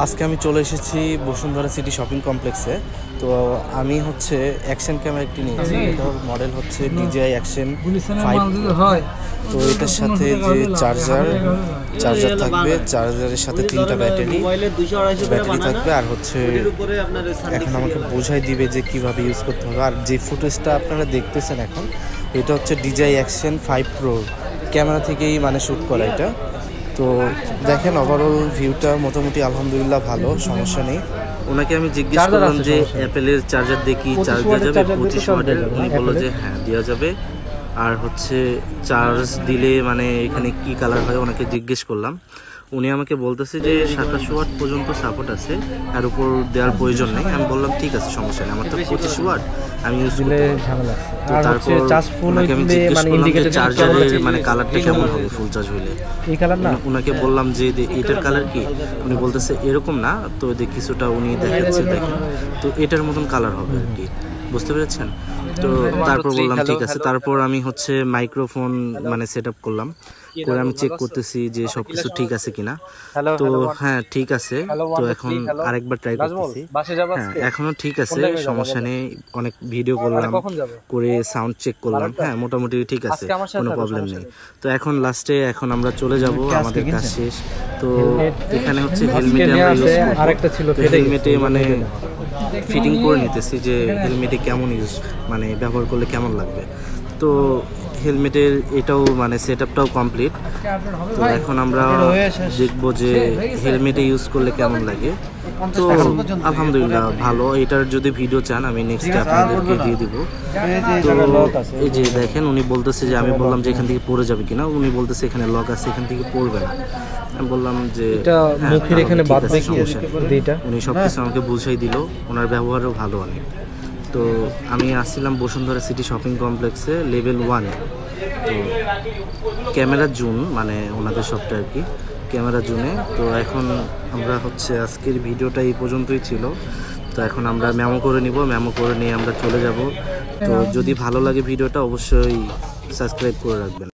আজকে আমি চলে এসেছি বসুন্ধরা সিটি শপিং কমপ্লেক্সে। তো আমি হচ্ছে অ্যাকশন ক্যামেরা একটি নিয়েছি। এটার মডেল হচ্ছে DJI অ্যাকশন 5। তো এটার সাথে যে চার্জার থাকবে, চার্জারের সাথে 3টা ব্যাটারি থাকবে। আর হচ্ছে এখন আমাকে বোঝাই দিবে যে কিভাবে ইউজ করতে হবে। আর যে ফুটেজটা আপনারা দেখতেছেন এখন, এটা হচ্ছে DJI অ্যাকশন 5 Pro ক্যামেরা থেকেই মানে শ্যুট করা এটা। তো দেখেন ওভারঅল ভিউটা মোটামুটি আলহামদুলিল্লাহ ভালো, সমস্যা নেই। ওনাকে আমি জিজ্ঞেস করলাম যে অ্যাপেলের চার্জার দিয়ে কি চার্জ দেওয়া যাবে 25 ওয়াটের। উনি বললো যে হ্যাঁ দেওয়া যাবে। আর হচ্ছে চার্জ দিলে মানে এখানে কি কালার হয় ওনাকে জিজ্ঞেস করলাম। উনি আমাকে বলতেছে যে 27 ওয়াট পর্যন্ত সাপোর্ট আছে, আর উপর দেওয়ার প্রয়োজন নেই। আমি বললাম ঠিক আছে, সমস্যা নেই, আমার তো 25 ওয়াট আমি ইউজ করতে ঝামেলা। তো তারপর ওনাকে আমি জিজ্ঞেস করলাম যে চার্জারের মানে কালারটা কেমন হবে ফুল চার্জ হইলে। ওনাকে বললাম যে এটার কালার কি, উনি বলতেছে এরকম না, তো কিছুটা উনি দেখাচ্ছে দেখেন, তো এটার মতন কালার হবে আর কি, বুঝতে পেরেছেন। তো তারপর বললাম ঠিক আছে। তারপর আমি হচ্ছে মাইক্রোফোন মানে সেট আপ করলাম, করে আমি চেক করতেছি যে সবকিছু ঠিক আছে কিনা। তো হ্যাঁ ঠিক আছে। তো এখন আরেকবার ট্রাই করতেছি। হ্যাঁ এখনো ঠিক আছে, সমস্যা নেই। অনেক ভিডিও করলাম, করে সাউন্ড চেক করলাম, হ্যাঁ মোটামুটি ঠিক আছে, কোনো প্রবলেম নেই। তো এখন লাস্টে এখন আমরা চলে যাব, আমাদের কাজ শেষ। তো এখানে হচ্ছে হেলমেটে আমরা ইউজ করব। হেলমেটে মানে ফিটিং করে নিতেছি যে হেলমেটে কেমন ইউজ মানে ব্যবহার করলে কেমন লাগবে। তো হেলমেটের এটাও মানে সেট আপটাও কমপ্লিট। তো এখন আমরা দেখবো যে হেলমেটে ইউজ করলে কেমন লাগে। তো আলহামদুলিল্লাহ ভালো। এটার যদি ভিডিও চান আমি নেক্সট আপনাদেরকে দিয়ে দিব। তো এই যে দেখেন উনি বলতেছে যে, আমি বললাম যে এখান থেকে পড়ে যাবে কিনা, উনি বলতেছে এখানে লক আছে, এখান থেকে পড়বে না। আমি বললাম যে উনি সবকিছু আমাকে বুঝাই দিল, ওনার ব্যবহারও ভালো অনেক। তো আমি আসছিলাম বসুন্ধরা সিটি শপিং কমপ্লেক্সে লেভেল 1। তো ক্যামেরা জুন মানে ওনাদের শপটা আর কি, ক্যামেরা জুনে। তো এখন আমরা হচ্ছে আজকের ভিডিওটা এই পর্যন্তই ছিল। তো এখন আমরা মেমো করে নিব, মেমো করে নিয়ে আমরা চলে যাব। তো যদি ভালো লাগে ভিডিওটা অবশ্যই সাবস্ক্রাইব করে রাখবেন।